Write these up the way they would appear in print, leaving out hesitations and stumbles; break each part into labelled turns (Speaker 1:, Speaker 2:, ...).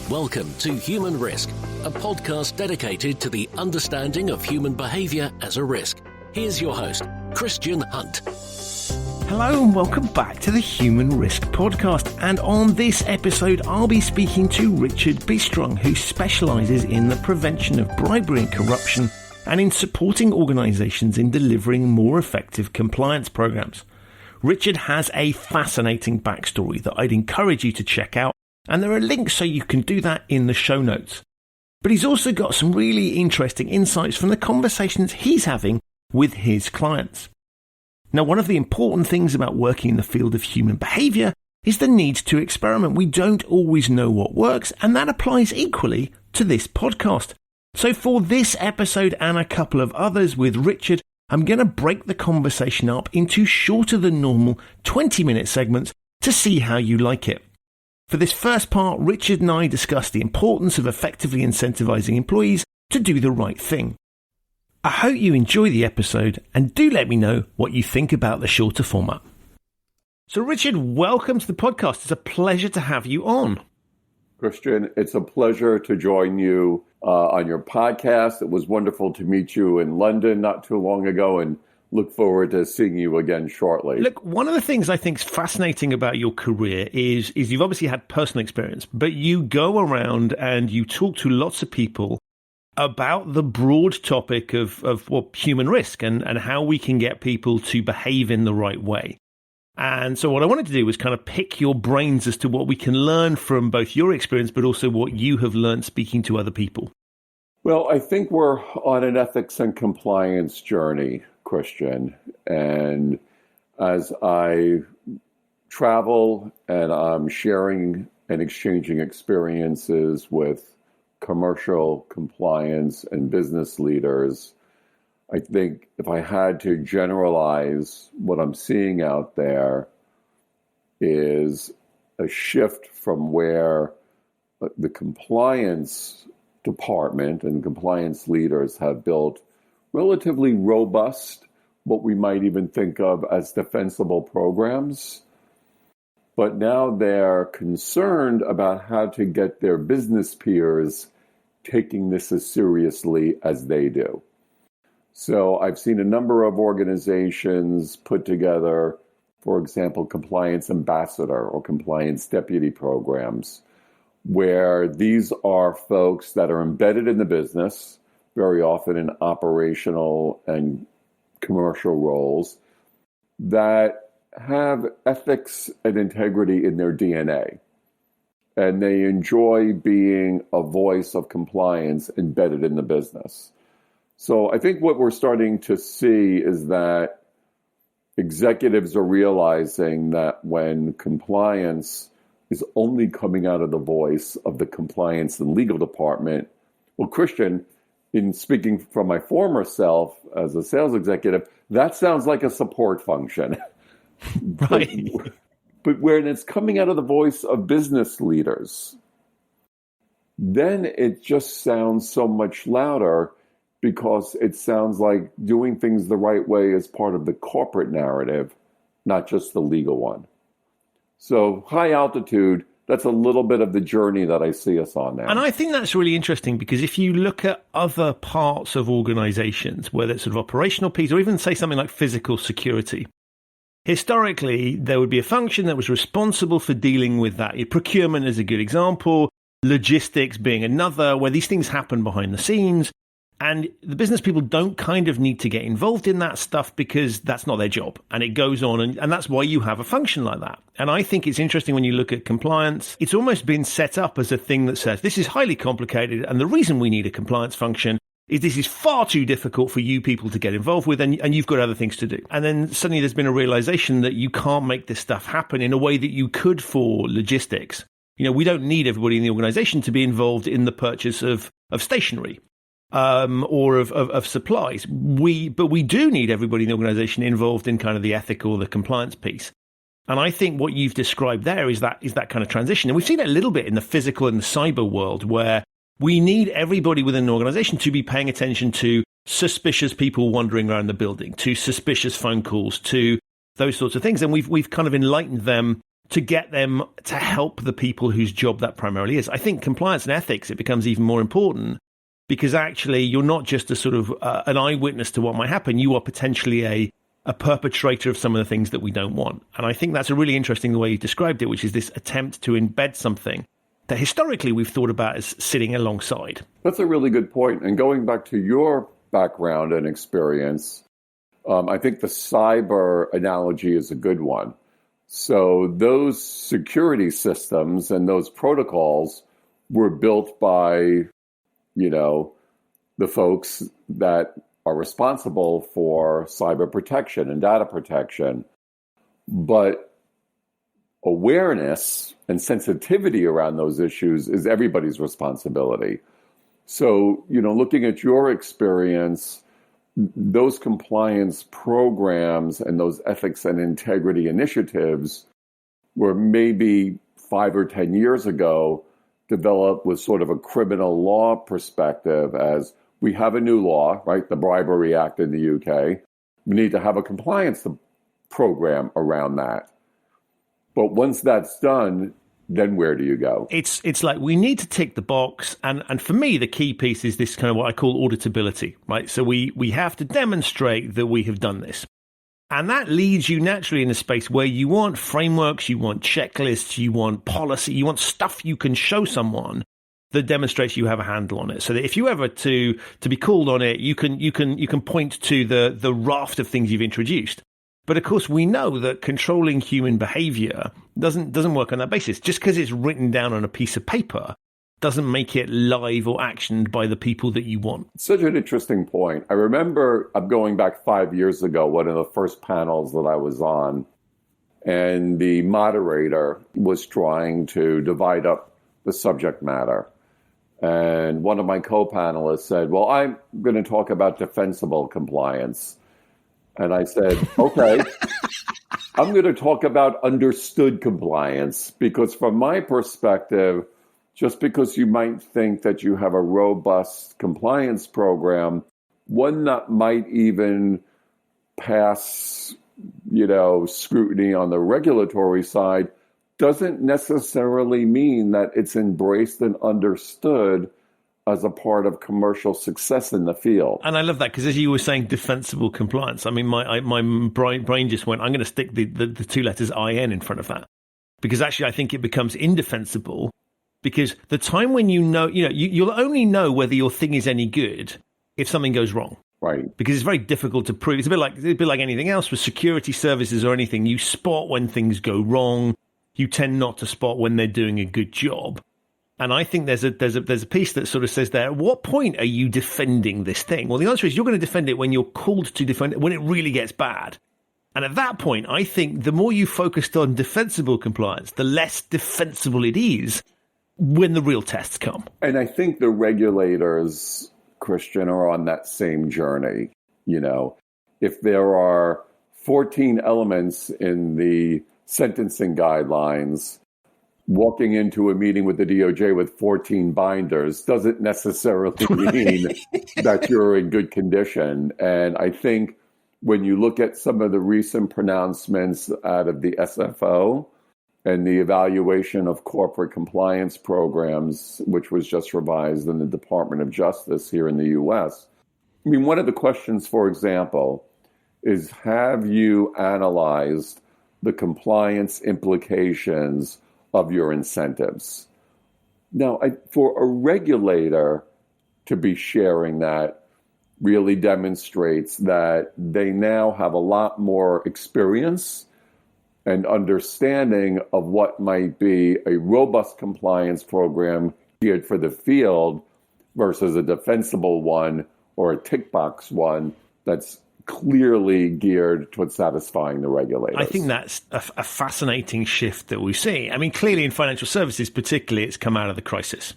Speaker 1: Welcome to Human Risk, a podcast dedicated to the understanding of human behaviour as a risk. Here's your host, Christian Hunt.
Speaker 2: Hello and welcome back to the Human Risk podcast. And on this episode, I'll be speaking to Richard Bistrong, who specialises in the prevention of bribery and corruption and in supporting organisations in delivering more effective compliance programs. Richard has a fascinating backstory that I'd encourage you to check out, and there are links so you can do that in the show notes. But he's also got some really interesting insights from the conversations he's having with his clients. Now, one of the important things about working in the field of human behaviour is the need to experiment. We don't always know what works, and that applies equally to this podcast. So for this episode and a couple of others with Richard, I'm going to break the conversation up into shorter than normal 20-minute segments to see how you like it. For this first part, Richard and I discuss the importance of effectively incentivising employees to do the right thing. I hope you enjoy the episode and do let me know what you think about the shorter format. So Richard, welcome to the podcast. It's a pleasure to have you on.
Speaker 3: Christian, it's a pleasure to join you on your podcast. It was wonderful to meet you in London not too long ago and look forward to seeing you again shortly.
Speaker 2: Look, one of the things I think is fascinating about your career is you've obviously had personal experience, but you go around and you talk to lots of people about the broad topic of human risk and how we can get people to behave in the right way. And so what I wanted to do was kind of pick your brains as to what we can learn from both your experience, but also what you have learned speaking to other people.
Speaker 3: Well, I think we're on an ethics and compliance journey, Christian. And as I travel and I'm sharing and exchanging experiences with commercial compliance and business leaders, I think if I had to generalize what I'm seeing out there is a shift from where the compliance department and compliance leaders have built relatively robust, what we might even think of as defensible programs. But now they're concerned about how to get their business peers taking this as seriously as they do. So I've seen a number of organizations put together, for example, compliance ambassador or compliance deputy programs, where these are folks that are embedded in the business, very often in operational and commercial roles, that have ethics and integrity in their DNA. And they enjoy being a voice of compliance embedded in the business. So I think what we're starting to see is that executives are realizing that when compliance is only coming out of the voice of the compliance and legal department, well, Christian, in speaking from my former self as a sales executive, that sounds like a support function.
Speaker 2: Right.
Speaker 3: But when it's coming out of the voice of business leaders, then it just sounds so much louder because it sounds like doing things the right way is part of the corporate narrative, not just the legal one. So high altitude, that's a little bit of the journey that I see us on now.
Speaker 2: And I think that's really interesting because if you look at other parts of organizations, whether it's sort of operational piece or even say something like physical security, historically, there would be a function that was responsible for dealing with that. Procurement is a good example, logistics being another, where these things happen behind the scenes. And the business people don't kind of need to get involved in that stuff because that's not their job. And it goes on. And that's why you have a function like that. And I think it's interesting when you look at compliance, it's almost been set up as a thing that says this is highly complicated. And the reason we need a compliance function is this is far too difficult for you people to get involved with, and you've got other things to do. And then suddenly there's been a realization that you can't make this stuff happen in a way that you could for logistics. You know, we don't need everybody in the organization to be involved in the purchase of stationery or of supplies. But we do need everybody in the organization involved in kind of the ethical, the compliance piece. And I think what you've described there is that kind of transition. And we've seen it a little bit in the physical and the cyber world where we need everybody within an organization to be paying attention to suspicious people wandering around the building, to suspicious phone calls, to those sorts of things. And we've kind of enlightened them to get them to help the people whose job that primarily is. I think compliance and ethics, it becomes even more important because actually you're not just a sort of an eyewitness to what might happen. You are potentially a perpetrator of some of the things that we don't want. And I think that's a really interesting the way you described it, which is this attempt to embed something that historically we've thought about as sitting alongside.
Speaker 3: That's a really good point. And going back to your background and experience, I think the cyber analogy is a good one. So those security systems and those protocols were built by, the folks that are responsible for cyber protection and data protection. But awareness and sensitivity around those issues is everybody's responsibility. So, looking at your experience, those compliance programs and those ethics and integrity initiatives were maybe 5 or 10 years ago developed with sort of a criminal law perspective as we have a new law, right? The Bribery Act in the UK. We need to have a compliance program around that. But once that's done, then where do you go?
Speaker 2: It's like we need to tick the box. And for me, the key piece is this kind of what I call auditability, right? So we have to demonstrate that we have done this. And that leads you naturally in a space where you want frameworks, you want checklists, you want policy, you want stuff you can show someone that demonstrates you have a handle on it. So that if you ever to be called on it, you can point to the raft of things you've introduced. But of course, we know that controlling human behavior doesn't work on that basis. Just because it's written down on a piece of paper doesn't make it live or actioned by the people that you want.
Speaker 3: Such an interesting point. I remember I'm going back 5 years ago, one of the first panels that I was on, and the moderator was trying to divide up the subject matter. And one of my co-panelists said, well, I'm going to talk about defensible compliance. And I said, okay, I'm going to talk about understood compliance, because from my perspective, just because you might think that you have a robust compliance program, one that might even pass, scrutiny on the regulatory side, doesn't necessarily mean that it's embraced and understood as a part of commercial success in the field.
Speaker 2: And I love that, because as you were saying, defensible compliance, I mean, my brain just went, I'm going to stick the two letters IN in front of that, because actually I think it becomes indefensible, because the time when you'll only know whether your thing is any good if something goes wrong.
Speaker 3: Right.
Speaker 2: Because it's very difficult to prove. It's a bit like anything else with security services or anything. You spot when things go wrong. You tend not to spot when they're doing a good job. And I think there's a piece that sort of says there, at what point are you defending this thing? Well, the answer is you're going to defend it when you're called to defend it, when it really gets bad. And at that point, I think the more you focused on defensible compliance, the less defensible it is when the real tests come.
Speaker 3: And I think the regulators, Christian, are on that same journey. If there are 14 elements in the sentencing guidelines, walking into a meeting with the DOJ with 14 binders doesn't necessarily mean that you're in good condition. And I think when you look at some of the recent pronouncements out of the SFO and the evaluation of corporate compliance programs, which was just revised in the Department of Justice here in the US, I mean, one of the questions, for example, is have you analyzed the compliance implications of your incentives? Now, for a regulator to be sharing that really demonstrates that they now have a lot more experience and understanding of what might be a robust compliance program geared for the field versus a defensible one or a tick box one that's clearly geared towards satisfying the regulators.
Speaker 2: I think that's a fascinating shift that we see. I mean, clearly in financial services, particularly, it's come out of the crisis,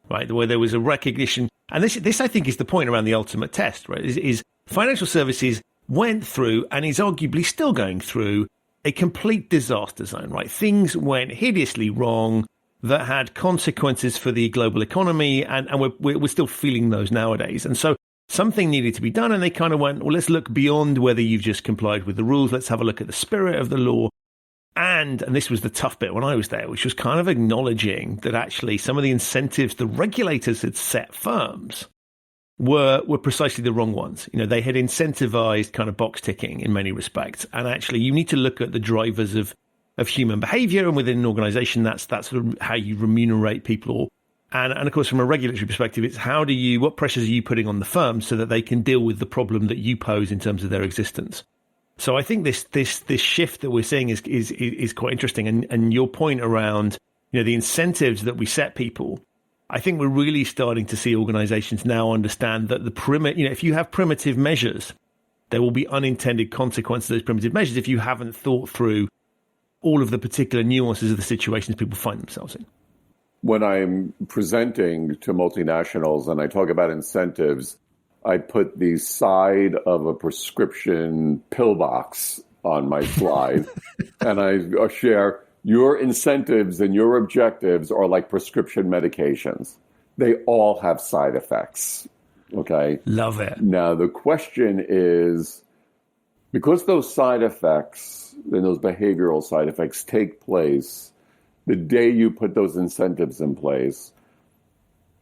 Speaker 2: right? Where there was a recognition, and this I think is the point around the ultimate test, right? Is financial services went through, and is arguably still going through, a complete disaster zone, right? Things went hideously wrong that had consequences for the global economy, and we're still feeling those nowadays. And so something needed to be done, and they kind of went, well, let's look beyond whether you've just complied with the rules. Let's have a look at the spirit of the law. And this was the tough bit when I was there, which was kind of acknowledging that actually some of the incentives the regulators had set firms were precisely the wrong ones. You know, they had incentivized kind of box ticking in many respects. And actually, you need to look at the drivers of human behavior. And within an organization, that's sort of how you remunerate people. And of course, from a regulatory perspective, it's what pressures are you putting on the firm so that they can deal with the problem that you pose in terms of their existence. So I think this shift that we're seeing is quite interesting. And your point around, you know, the incentives that we set people, I think we're really starting to see organizations now understand that if you have primitive measures, there will be unintended consequences of those primitive measures if you haven't thought through all of the particular nuances of the situations people find themselves in.
Speaker 3: When I'm presenting to multinationals and I talk about incentives, I put the side of a prescription pill box on my slide, and I share your incentives and your objectives are like prescription medications. They all have side effects, okay?
Speaker 2: Love it.
Speaker 3: Now, the question is, because those side effects and those behavioral side effects take place the day you put those incentives in place,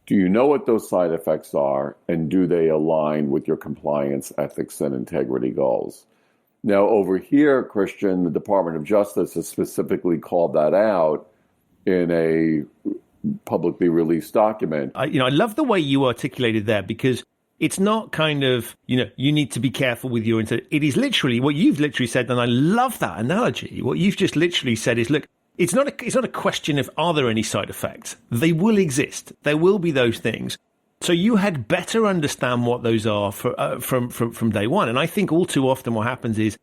Speaker 3: do you know what those side effects are, and do they align with your compliance, ethics, and integrity goals? Now, over here, Christian, the Department of Justice has specifically called that out in a publicly released document.
Speaker 2: I love the way you articulated there, because it's not kind of, you need to be careful with your intent. It is literally what you've literally said, and I love that analogy. What you've just literally said is, look, it's not a question of are there any side effects? They will exist. There will be those things. So you had better understand what those are from day one. And I think all too often what happens is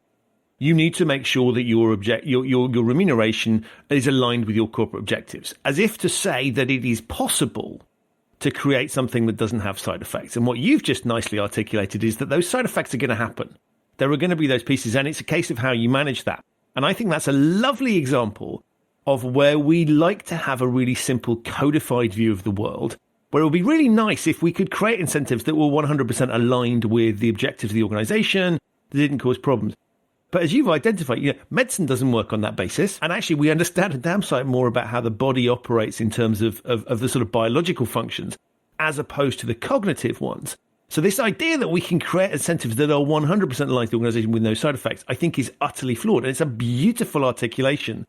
Speaker 2: you need to make sure that your remuneration is aligned with your corporate objectives, as if to say that it is possible to create something that doesn't have side effects. And what you've just nicely articulated is that those side effects are going to happen. There are going to be those pieces, and it's a case of how you manage that. And I think that's a lovely example of where we like to have a really simple codified view of the world, where it would be really nice if we could create incentives that were 100% aligned with the objectives of the organization, that didn't cause problems. But as you've identified, medicine doesn't work on that basis. And actually, we understand a damn sight more about how the body operates in terms of the sort of biological functions, as opposed to the cognitive ones. So this idea that we can create incentives that are 100% aligned to the organization with no side effects, I think is utterly flawed. And it's a beautiful articulation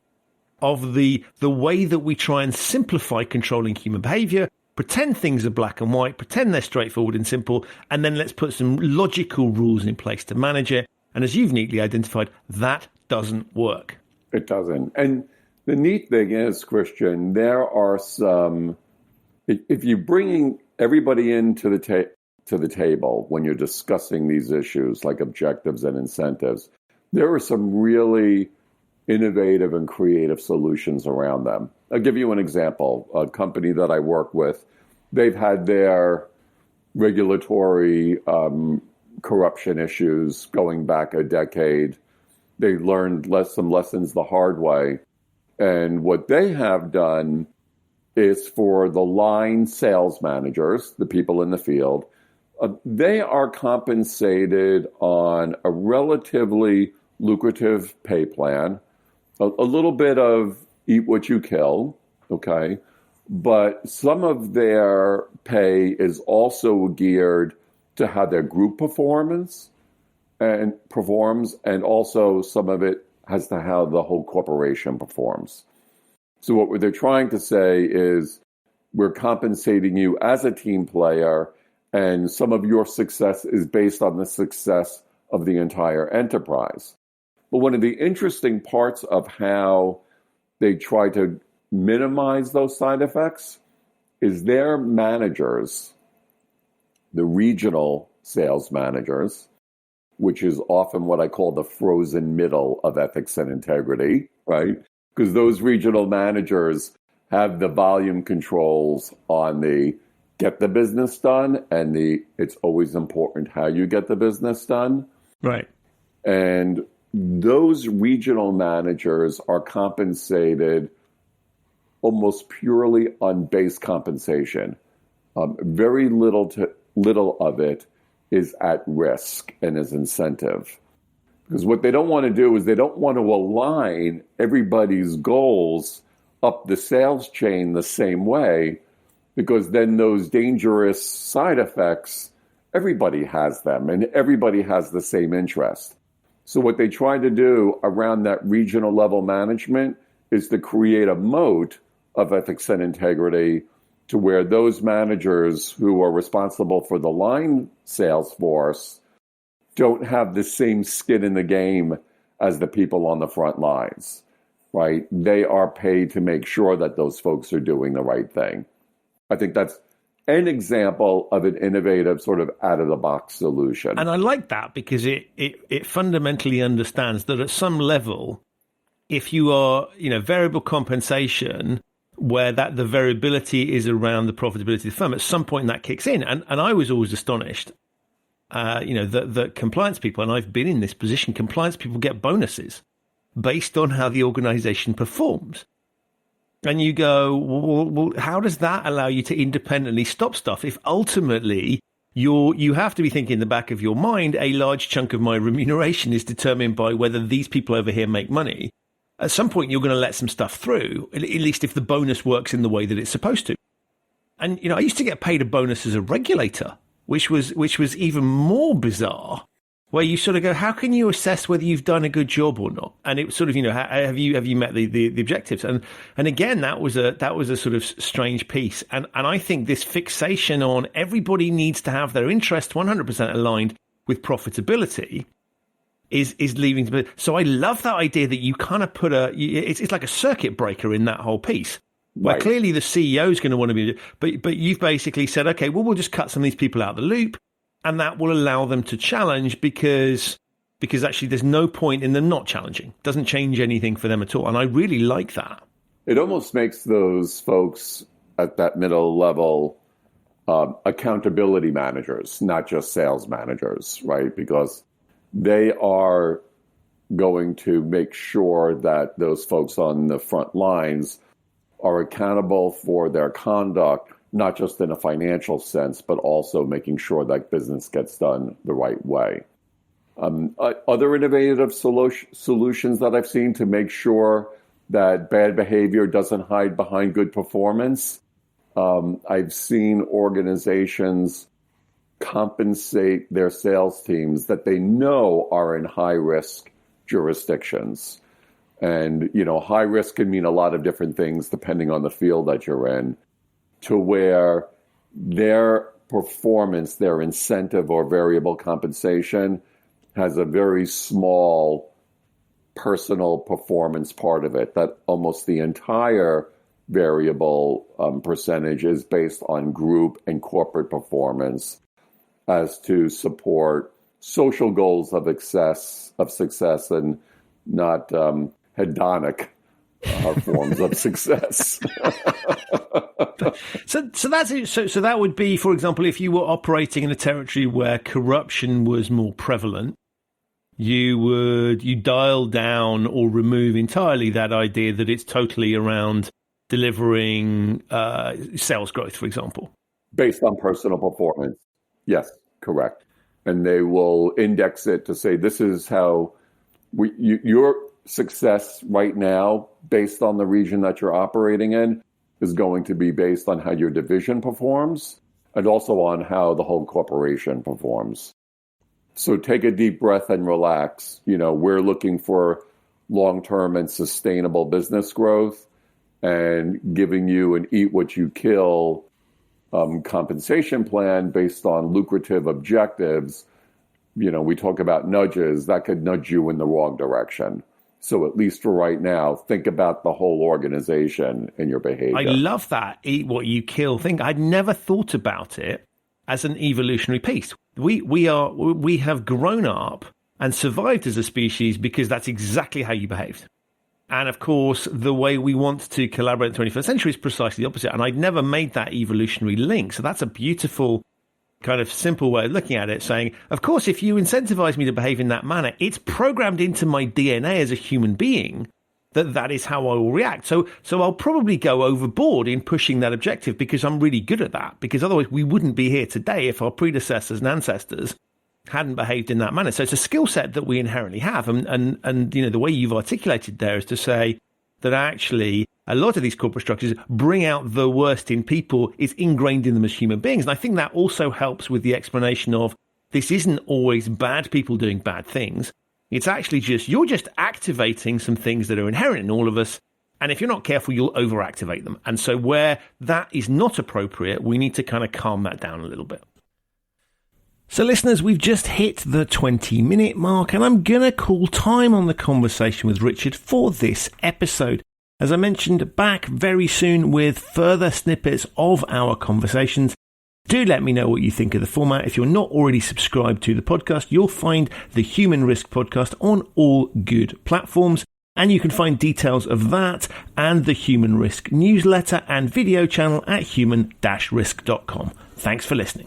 Speaker 2: of the way that we try and simplify controlling human behavior, pretend things are black and white, pretend they're straightforward and simple, and then let's put some logical rules in place to manage it. And as you've neatly identified, that doesn't work.
Speaker 3: It doesn't. And the neat thing is, Christian, there are some, if you're bringing everybody into the table when you're discussing these issues like objectives and incentives, there are some really innovative and creative solutions around them. I'll give you an example. A company that I work with, they've had their regulatory corruption issues going back a decade. They learned some lessons the hard way. And what they have done is for the line sales managers, the people in the field, they are compensated on a relatively lucrative pay plan, a little bit of eat what you kill, okay? But some of their pay is also geared to how their group performs, and also some of it has to how the whole corporation performs. So what they're trying to say is, we're compensating you as a team player, and some of your success is based on the success of the entire enterprise. But one of the interesting parts of how they try to minimize those side effects is their managers, the regional sales managers, which is often what I call the frozen middle of ethics and integrity, right? Because those regional managers have the volume controls on the get the business done and it's always important how you get the business done.
Speaker 2: Right.
Speaker 3: And those regional managers are compensated almost purely on base compensation. Very little of it is at risk and is incentive. Because what they don't want to do is they don't want to align everybody's goals up the sales chain the same way, because then those dangerous side effects, everybody has them and everybody has the same interest. So what they try to do around that regional level management is to create a moat of ethics and integrity to where those managers who are responsible for the line sales force don't have the same skin in the game as the people on the front lines, right? They are paid to make sure that those folks are doing the right thing. I think that's an example of an innovative sort of out-of-the-box solution.
Speaker 2: And I like that because it fundamentally understands that at some level, if you are, variable compensation, where that the variability is around the profitability of the firm, at some point that kicks in. And I was always astonished, that compliance people, and I've been in this position, compliance people get bonuses based on how the organization performs. And you go, well, how does that allow you to independently stop stuff if ultimately you have to be thinking in the back of your mind, a large chunk of my remuneration is determined by whether these people over here make money. At some point, you're going to let some stuff through, at least if the bonus works in the way that it's supposed to. And, I used to get paid a bonus as a regulator, which was even more bizarre, where you sort of go, how can you assess whether you've done a good job or not? And it sort of, have you met the objectives? And again, that was a sort of strange piece. And I think this fixation on everybody needs to have their interest 100% aligned with profitability is leaving. So I love that idea that you kind of put it's like a circuit breaker in that whole piece. Where
Speaker 3: Right.
Speaker 2: clearly the CEO is going to want to be, but you've basically said, okay, well, we'll just cut some of these people out of the loop, and that will allow them to challenge because actually there's no point in them not challenging. Doesn't change anything for them at all. And I really like that.
Speaker 3: It almost makes those folks at that middle level accountability managers, not just sales managers, right? Because they are going to make sure that those folks on the front lines are accountable for their conduct, not just in a financial sense, but also making sure that business gets done the right way. Other innovative solutions that I've seen to make sure that bad behavior doesn't hide behind good performance. I've seen organizations compensate their sales teams that they know are in high-risk jurisdictions. And, high risk can mean a lot of different things depending on the field that you're in, to where their performance, their incentive or variable compensation has a very small personal performance part of it, that almost the entire variable percentage is based on group and corporate performance as to support social goals of success and not hedonic forms of success.
Speaker 2: So that's it. So that would be, for example, if you were operating in a territory where corruption was more prevalent, you dial down or remove entirely that idea that it's totally around delivering sales growth, for example.
Speaker 3: Based on personal performance. Yes, correct. And they will index it to say, this is how your success right now, based on the region that you're operating in, is going to be based on how your division performs and also on how the whole corporation performs. So take a deep breath and relax. We're looking for long-term and sustainable business growth, and giving you an eat what you kill compensation plan based on lucrative objectives. We talk about nudges that could nudge you in the wrong direction. So at least for right now, think about the whole organization and your behavior.
Speaker 2: I love that eat what you kill thing. I'd never thought about it as an evolutionary piece. We have grown up and survived as a species because that's exactly how you behaved. And of course, the way we want to collaborate in the 21st century is precisely the opposite. And I'd never made that evolutionary link. So that's a beautiful kind of simple way of looking at it, saying, of course, if you incentivize me to behave in that manner, it's programmed into my DNA as a human being that is how I will react. So I'll probably go overboard in pushing that objective because I'm really good at that. Because otherwise we wouldn't be here today if our predecessors and ancestors hadn't behaved in that manner. So it's a skill set that we inherently have. And the way you've articulated there is to say that actually a lot of these corporate structures bring out the worst in people. It's ingrained in them as human beings. And I think that also helps with the explanation of this isn't always bad people doing bad things. It's actually you're just activating some things that are inherent in all of us. And if you're not careful, you'll overactivate them. And so where that is not appropriate, we need to kind of calm that down a little bit. So listeners, we've just hit the 20-minute mark, and I'm going to call time on the conversation with Richard for this episode. As I mentioned, back very soon with further snippets of our conversations. Do let me know what you think of the format. If you're not already subscribed to the podcast, you'll find the Human Risk podcast on all good platforms. And you can find details of that and the Human Risk newsletter and video channel at human-risk.com. Thanks for listening.